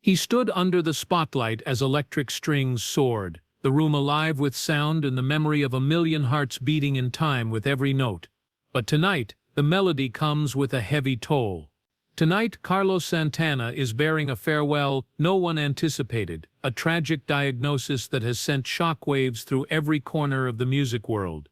He stood under the spotlight as electric strings soared, the room alive with sound and the memory of a million hearts beating in time with every note. But tonight, the melody comes with a heavy toll. Tonight, Carlos Santana is bearing a farewell no one anticipated, a tragic diagnosis that has sent shockwaves through every corner of the music world.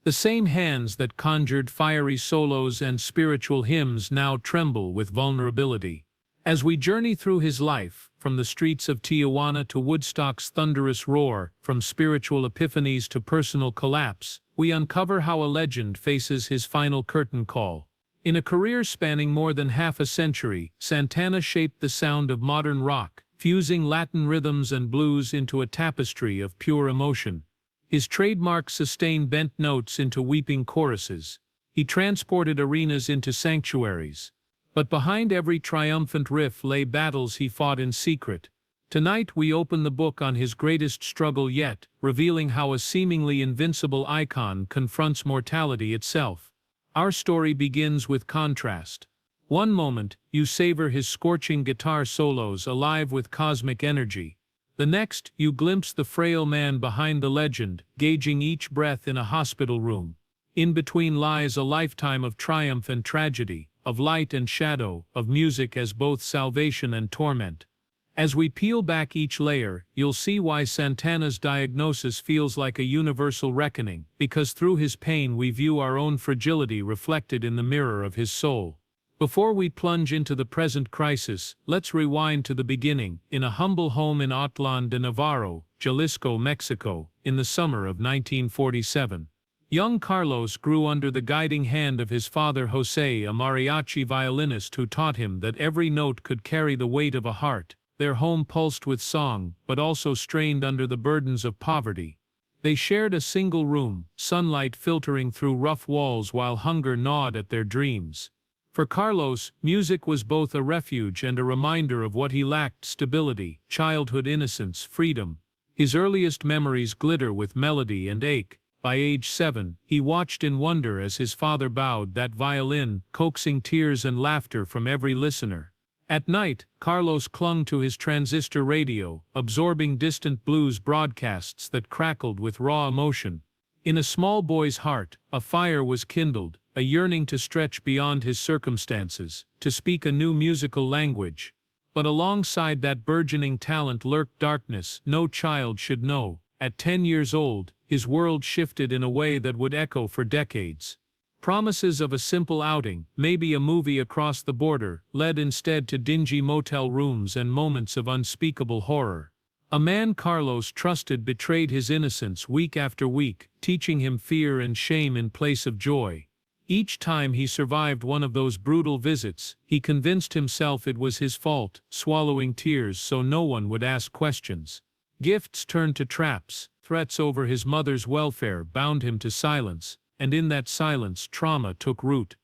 The same hands that conjured fiery solos and spiritual hymns now tremble with vulnerability. As we journey through his life, from the streets of Tijuana to Woodstock's thunderous roar, from spiritual epiphanies to personal collapse, we uncover how a legend faces his final curtain call. In a career spanning more than half a century, Santana shaped the sound of modern rock, fusing Latin rhythms and blues into a tapestry of pure emotion. His trademark sustained bent notes into weeping choruses. He transported arenas into sanctuaries. But behind every triumphant riff lay battles he fought in secret. Tonight we open the book on his greatest struggle yet, revealing how a seemingly invincible icon confronts mortality itself. Our story begins with contrast. One moment, you savor his scorching guitar solos alive with cosmic energy. The next, you glimpse the frail man behind the legend, gauging each breath in a hospital room. In between lies a lifetime of triumph and tragedy, of light and shadow, of music as both salvation and torment. As we peel back each layer, you'll see why Santana's diagnosis feels like a universal reckoning, because through his pain we view our own fragility reflected in the mirror of his soul. Before we plunge into the present crisis, let's rewind to the beginning, in a humble home in Autlán de Navarro, Jalisco, Mexico, in the summer of 1947. Young Carlos grew under the guiding hand of his father José, a mariachi violinist who taught him that every note could carry the weight of a heart. Their home pulsed with song, but also strained under the burdens of poverty. They shared a single room, sunlight filtering through rough walls while hunger gnawed at their dreams. For Carlos, music was both a refuge and a reminder of what he lacked: stability, childhood innocence, freedom. His earliest memories glitter with melody and ache. By age 7, he watched in wonder as his father bowed that violin, coaxing tears and laughter from every listener. At night, Carlos clung to his transistor radio, absorbing distant blues broadcasts that crackled with raw emotion. In a small boy's heart, a fire was kindled, a yearning to stretch beyond his circumstances, to speak a new musical language. But alongside that burgeoning talent lurked darkness no child should know. At 10 years old, his world shifted in a way that would echo for decades. Promises of a simple outing, maybe a movie across the border, led instead to dingy motel rooms and moments of unspeakable horror. A man Carlos trusted betrayed his innocence week after week, teaching him fear and shame in place of joy. Each time he survived one of those brutal visits, he convinced himself it was his fault, swallowing tears so no one would ask questions. Gifts turned to traps, threats over his mother's welfare bound him to silence, and in that silence trauma took root.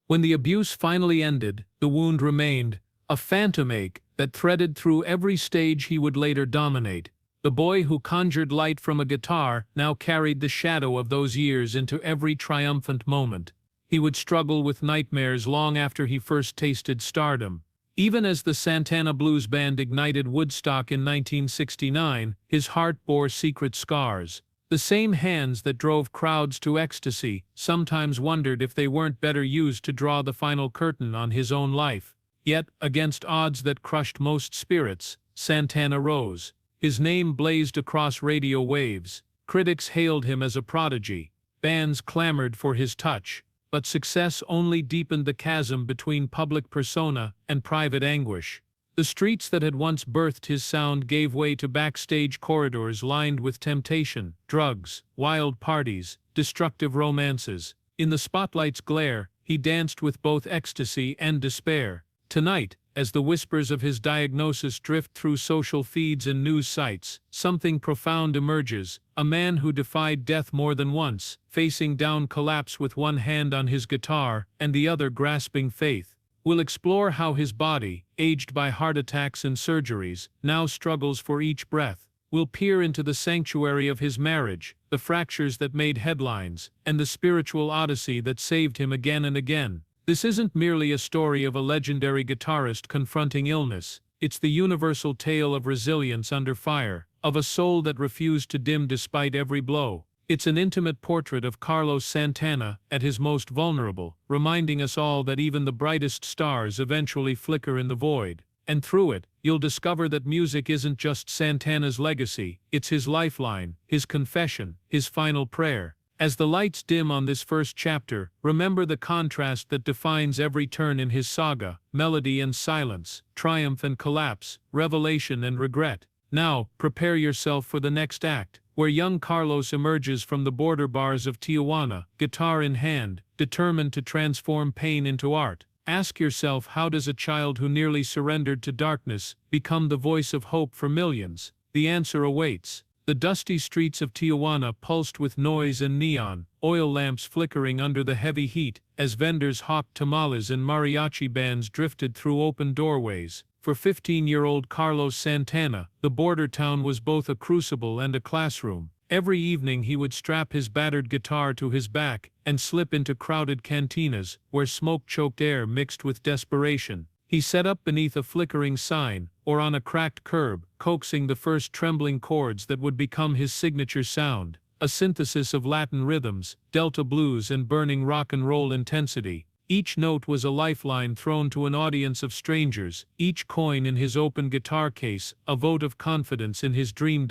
When the abuse finally ended, the wound remained, a phantom ache that threaded through every stage he would later dominate. The boy who conjured light from a guitar now carried the shadow of those years into every triumphant moment. He would struggle with nightmares long after he first tasted stardom. Even as the Santana Blues Band ignited Woodstock in 1969, his heart bore secret scars. The same hands that drove crowds to ecstasy sometimes wondered if they weren't better used to draw the final curtain on his own life. Yet, against odds that crushed most spirits, Santana rose. His name blazed across radio waves. Critics hailed him as a prodigy. Bands clamored for his touch. But success only deepened the chasm between public persona and private anguish. The streets that had once birthed his sound gave way to backstage corridors lined with temptation, drugs, wild parties, destructive romances. In the spotlight's glare, he danced with both ecstasy and despair. Tonight, as the whispers of his diagnosis drift through social feeds and news sites, something profound emerges: a man who defied death more than once, facing down collapse with one hand on his guitar and the other grasping faith. We'll explore how his body, aged by heart attacks and surgeries, now struggles for each breath. We'll peer into the sanctuary of his marriage, the fractures that made headlines, and the spiritual odyssey that saved him again and again. This isn't merely a story of a legendary guitarist confronting illness. It's the universal tale of resilience under fire, of a soul that refused to dim despite every blow. It's an intimate portrait of Carlos Santana at his most vulnerable, reminding us all that even the brightest stars eventually flicker in the void. And through it, you'll discover that music isn't just Santana's legacy, it's his lifeline, his confession, his final prayer. As the lights dim on this first chapter, remember the contrast that defines every turn in his saga: melody and silence, triumph and collapse, revelation and regret. Now, prepare yourself for the next act, where young Carlos emerges from the border bars of Tijuana, guitar in hand, determined to transform pain into art. Ask yourself, how does a child who nearly surrendered to darkness become the voice of hope for millions? The answer awaits. The dusty streets of Tijuana pulsed with noise and neon, oil lamps flickering under the heavy heat, as vendors hawked tamales and mariachi bands drifted through open doorways. For 15-year-old Carlos Santana, the border town was both a crucible and a classroom. Every evening he would strap his battered guitar to his back and slip into crowded cantinas, where smoke-choked air mixed with desperation. He sat up beneath a flickering sign, or on a cracked curb, coaxing the first trembling chords that would become his signature sound, a synthesis of Latin rhythms, Delta blues and burning rock and roll intensity. Each note was a lifeline thrown to an audience of strangers, each coin in his open guitar case a vote of confidence in his dream.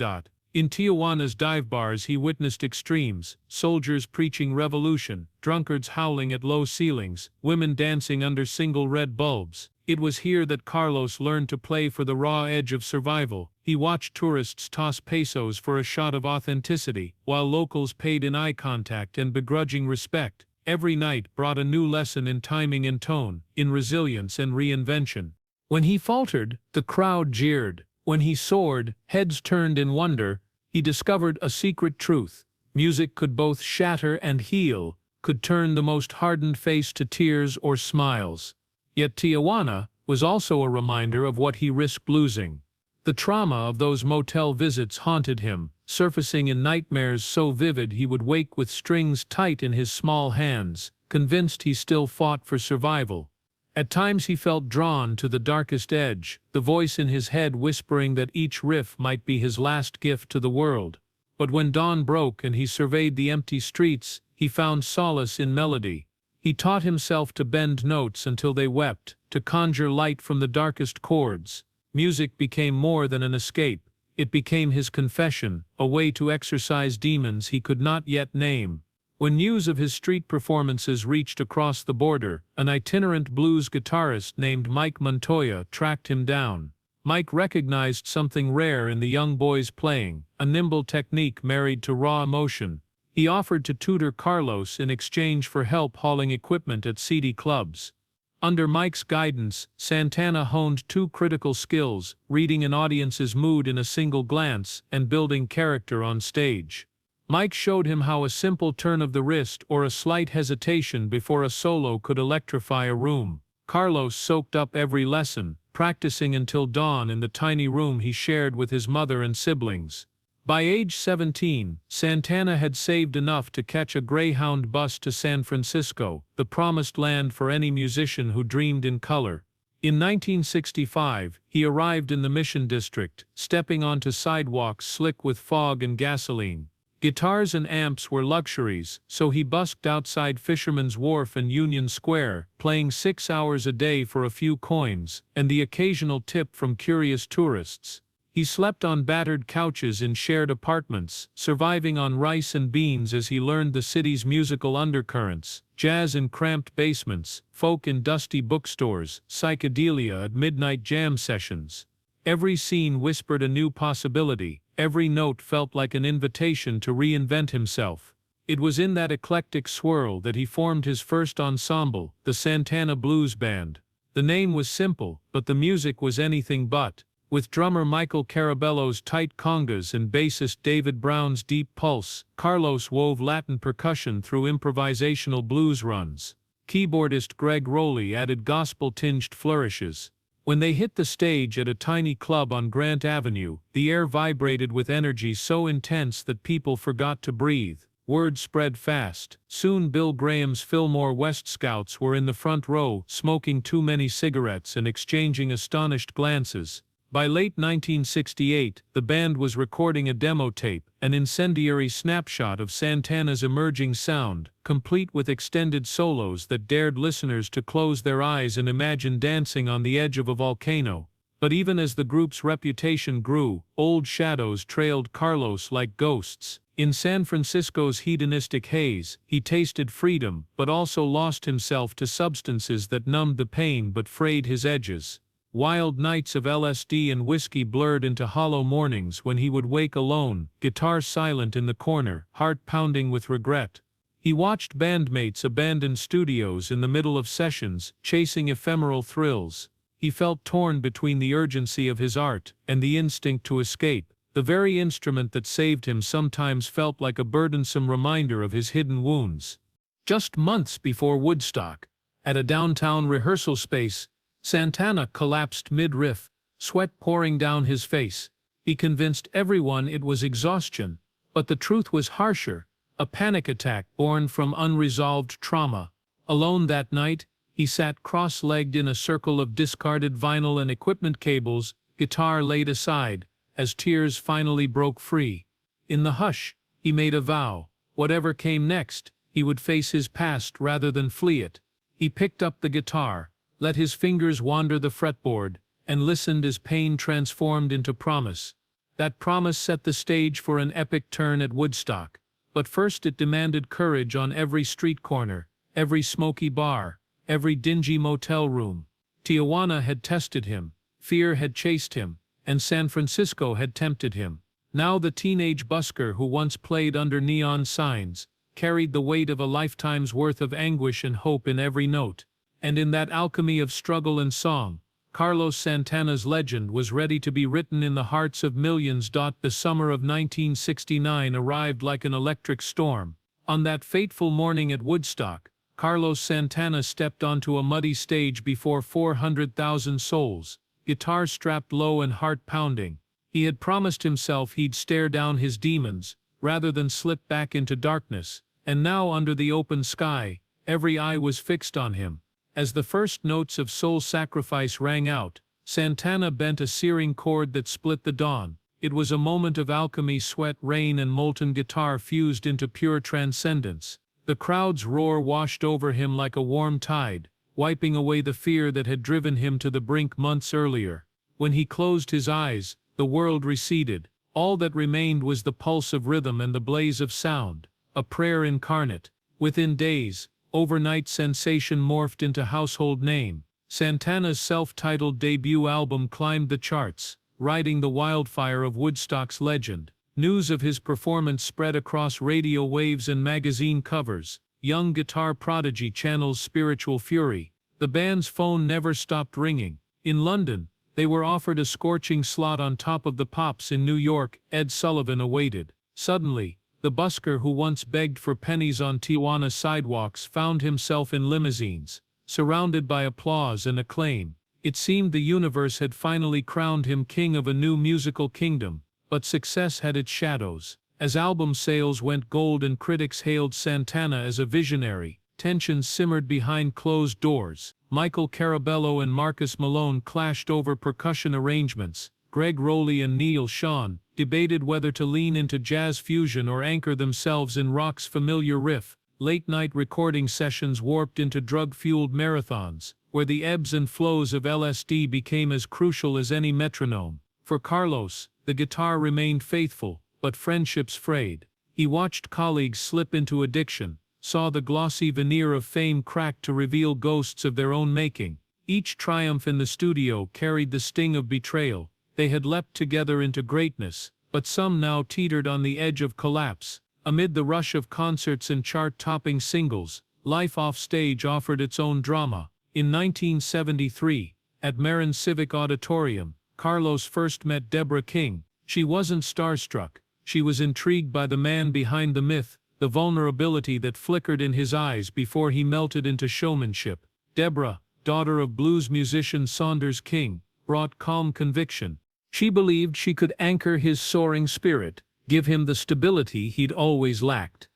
In Tijuana's dive bars he witnessed extremes: soldiers preaching revolution, drunkards howling at low ceilings, women dancing under single red bulbs. It was here that Carlos learned to play for the raw edge of survival. He watched tourists toss pesos for a shot of authenticity, while locals paid in eye contact and begrudging respect. Every night brought a new lesson in timing and tone, in resilience and reinvention. When he faltered, the crowd jeered. When he soared, heads turned in wonder. He discovered a secret truth: music could both shatter and heal, could turn the most hardened face to tears or smiles. Yet Tijuana was also a reminder of what he risked losing. The trauma of those motel visits haunted him, surfacing in nightmares so vivid he would wake with strings tight in his small hands, convinced he still fought for survival. At times he felt drawn to the darkest edge, the voice in his head whispering that each riff might be his last gift to the world. But when dawn broke and he surveyed the empty streets, he found solace in melody. He taught himself to bend notes until they wept, to conjure light from the darkest chords. Music became more than an escape. It became his confession, a way to exorcise demons he could not yet name. When news of his street performances reached across the border, an itinerant blues guitarist named Mike Montoya tracked him down. Mike recognized something rare in the young boy's playing: a nimble technique married to raw emotion. He offered to tutor Carlos in exchange for help hauling equipment at seedy clubs. Under Mike's guidance, Santana honed two critical skills: reading an audience's mood in a single glance and building character on stage. Mike showed him how a simple turn of the wrist or a slight hesitation before a solo could electrify a room. Carlos soaked up every lesson, practicing until dawn in the tiny room he shared with his mother and siblings. By age 17, Santana had saved enough to catch a Greyhound bus to San Francisco, the promised land for any musician who dreamed in color. In 1965, he arrived in the Mission District, stepping onto sidewalks slick with fog and gasoline. Guitars and amps were luxuries, so he busked outside Fisherman's Wharf and Union Square, playing 6 hours a day for a few coins, and the occasional tip from curious tourists. He slept on battered couches in shared apartments, surviving on rice and beans as he learned the city's musical undercurrents: jazz in cramped basements, folk in dusty bookstores, psychedelia at midnight jam sessions. Every scene whispered a new possibility. Every note felt like an invitation to reinvent himself. It was in that eclectic swirl that he formed his first ensemble, the Santana Blues Band. The name was simple, but the music was anything but. With drummer Michael Carabello's tight congas and bassist David Brown's deep pulse, Carlos wove Latin percussion through improvisational blues runs. Keyboardist Greg Rowley added gospel-tinged flourishes. When they hit the stage at a tiny club on Grant Avenue, the air vibrated with energy so intense that people forgot to breathe. Word spread fast. Soon Bill Graham's Fillmore West Scouts were in the front row, smoking too many cigarettes and exchanging astonished glances. By late 1968, the band was recording a demo tape, an incendiary snapshot of Santana's emerging sound, complete with extended solos that dared listeners to close their eyes and imagine dancing on the edge of a volcano. But even as the group's reputation grew, old shadows trailed Carlos like ghosts. In San Francisco's hedonistic haze, he tasted freedom, but also lost himself to substances that numbed the pain but frayed his edges. Wild nights of LSD and whiskey blurred into hollow mornings when he would wake alone, guitar silent in the corner, heart pounding with regret. He watched bandmates abandon studios in the middle of sessions, chasing ephemeral thrills. He felt torn between the urgency of his art and the instinct to escape. The very instrument that saved him sometimes felt like a burdensome reminder of his hidden wounds. Just months before Woodstock, at a downtown rehearsal space, Santana collapsed mid-riff, sweat pouring down his face. He convinced everyone it was exhaustion, but the truth was harsher, a panic attack born from unresolved trauma. Alone that night, he sat cross-legged in a circle of discarded vinyl and equipment cables, guitar laid aside, as tears finally broke free. In the hush, he made a vow. Whatever came next, he would face his past rather than flee it. He picked up the guitar, let his fingers wander the fretboard, and listened as pain transformed into promise. That promise set the stage for an epic turn at Woodstock. But first it demanded courage on every street corner, every smoky bar, every dingy motel room. Tijuana had tested him, fear had chased him, and San Francisco had tempted him. Now the teenage busker who once played under neon signs carried the weight of a lifetime's worth of anguish and hope in every note. And in that alchemy of struggle and song, Carlos Santana's legend was ready to be written in the hearts of millions. The summer of 1969 arrived like an electric storm. On that fateful morning at Woodstock, Carlos Santana stepped onto a muddy stage before 400,000 souls, guitar strapped low and heart pounding. He had promised himself he'd stare down his demons, rather than slip back into darkness, and now under the open sky, every eye was fixed on him. As the first notes of Soul Sacrifice rang out, Santana bent a searing chord that split the dawn. It was a moment of alchemy, sweat, rain, and molten guitar fused into pure transcendence. The crowd's roar washed over him like a warm tide, wiping away the fear that had driven him to the brink months earlier. When he closed his eyes, the world receded. All that remained was the pulse of rhythm and the blaze of sound, a prayer incarnate. Within days, overnight sensation morphed into household name. Santana's self-titled debut album climbed the charts, riding the wildfire of Woodstock's legend. News of his performance spread across radio waves and magazine covers. Young guitar prodigy channels spiritual fury. The band's phone never stopped ringing. In London, they were offered a scorching slot on Top of the Pops. In New York, Ed Sullivan awaited. Suddenly, the busker who once begged for pennies on Tijuana sidewalks found himself in limousines, surrounded by applause and acclaim. It seemed the universe had finally crowned him king of a new musical kingdom, but success had its shadows. As album sales went gold and critics hailed Santana as a visionary, tensions simmered behind closed doors. Michael Carabello and Marcus Malone clashed over percussion arrangements. Greg Rowley and Neil Schon debated whether to lean into jazz fusion or anchor themselves in rock's familiar riff. Late-night recording sessions warped into drug-fueled marathons, where the ebbs and flows of LSD became as crucial as any metronome. For Carlos, the guitar remained faithful, but friendships frayed. He watched colleagues slip into addiction, saw the glossy veneer of fame crack to reveal ghosts of their own making. Each triumph in the studio carried the sting of betrayal. They had leapt together into greatness, but some now teetered on the edge of collapse. Amid the rush of concerts and chart-topping singles, life off stage offered its own drama. In 1973, at Marin Civic Auditorium, Carlos first met Deborah King. She wasn't starstruck. She was intrigued by the man behind the myth, the vulnerability that flickered in his eyes before he melted into showmanship. Deborah, daughter of blues musician Saunders King, brought calm conviction. She believed she could anchor his soaring spirit, give him the stability he'd always lacked.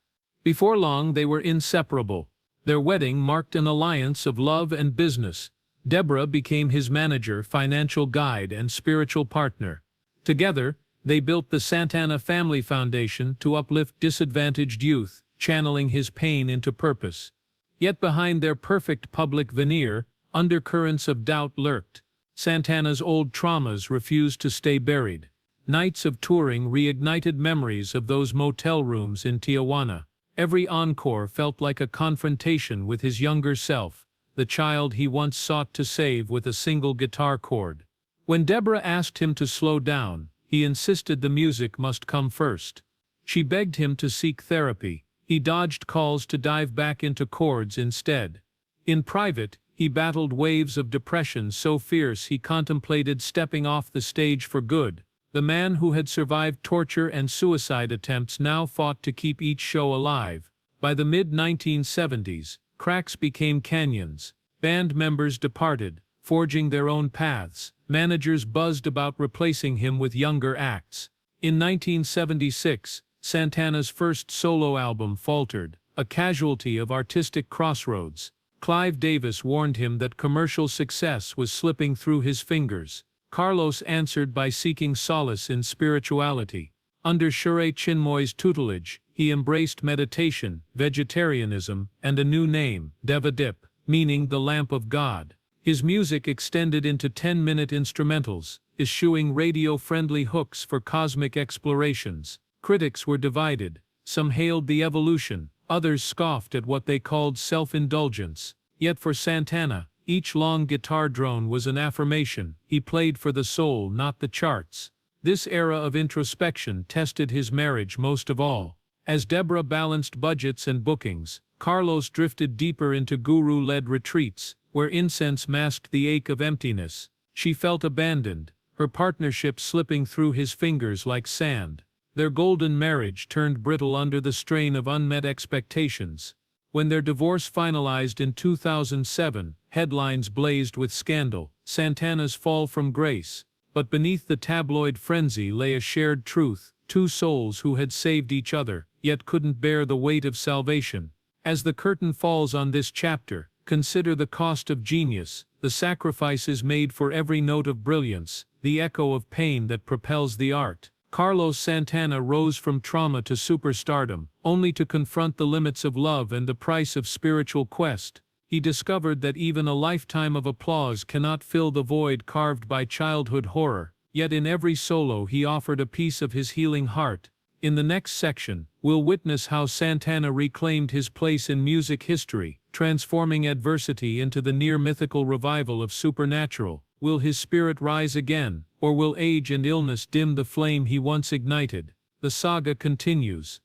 Before long they were inseparable. Their wedding marked an alliance of love and business. Deborah became his manager, financial guide, and spiritual partner. Together, they built the Santana Family Foundation to uplift disadvantaged youth, channeling his pain into purpose. Yet behind their perfect public veneer, undercurrents of doubt lurked. Santana's old traumas refused to stay buried. Nights of touring reignited memories of those motel rooms in Tijuana. Every encore felt like a confrontation with his younger self, the child he once sought to save with a single guitar chord. When Deborah asked him to slow down, he insisted the music must come first. She begged him to seek therapy. He dodged calls to dive back into chords instead. In private, he battled waves of depression so fierce he contemplated stepping off the stage for good. The man who had survived torture and suicide attempts now fought to keep each show alive. By the mid-1970s, cracks became canyons. Band members departed, forging their own paths. Managers buzzed about replacing him with younger acts. In 1976, Santana's first solo album faltered, a casualty of artistic crossroads. Clive Davis warned him that commercial success was slipping through his fingers. Carlos answered by seeking solace in spirituality. Under Shure Chinmoy's tutelage, he embraced meditation, vegetarianism, and a new name, Devadip, meaning the lamp of God. His music extended into 10-minute instrumentals, eschewing radio-friendly hooks for cosmic explorations. Critics were divided. Some hailed the evolution, others scoffed at what they called self-indulgence. Yet for Santana, each long guitar drone was an affirmation. He played for the soul, not the charts. This era of introspection tested his marriage most of all. As Deborah balanced budgets and bookings, Carlos drifted deeper into guru-led retreats, where incense masked the ache of emptiness. She felt abandoned, her partnership slipping through his fingers like sand. Their golden marriage turned brittle under the strain of unmet expectations. When their divorce finalized in 2007, headlines blazed with scandal, Santana's fall from grace. But beneath the tabloid frenzy lay a shared truth, two souls who had saved each other, yet couldn't bear the weight of salvation. As the curtain falls on this chapter, consider the cost of genius, the sacrifices made for every note of brilliance, the echo of pain that propels the art. Carlos Santana rose from trauma to superstardom, only to confront the limits of love and the price of spiritual quest. He discovered that even a lifetime of applause cannot fill the void carved by childhood horror, yet in every solo he offered a piece of his healing heart. In the next section, we'll witness how Santana reclaimed his place in music history, transforming adversity into the near-mythical revival of supernatural. Will his spirit rise again, or will age and illness dim the flame he once ignited? The saga continues.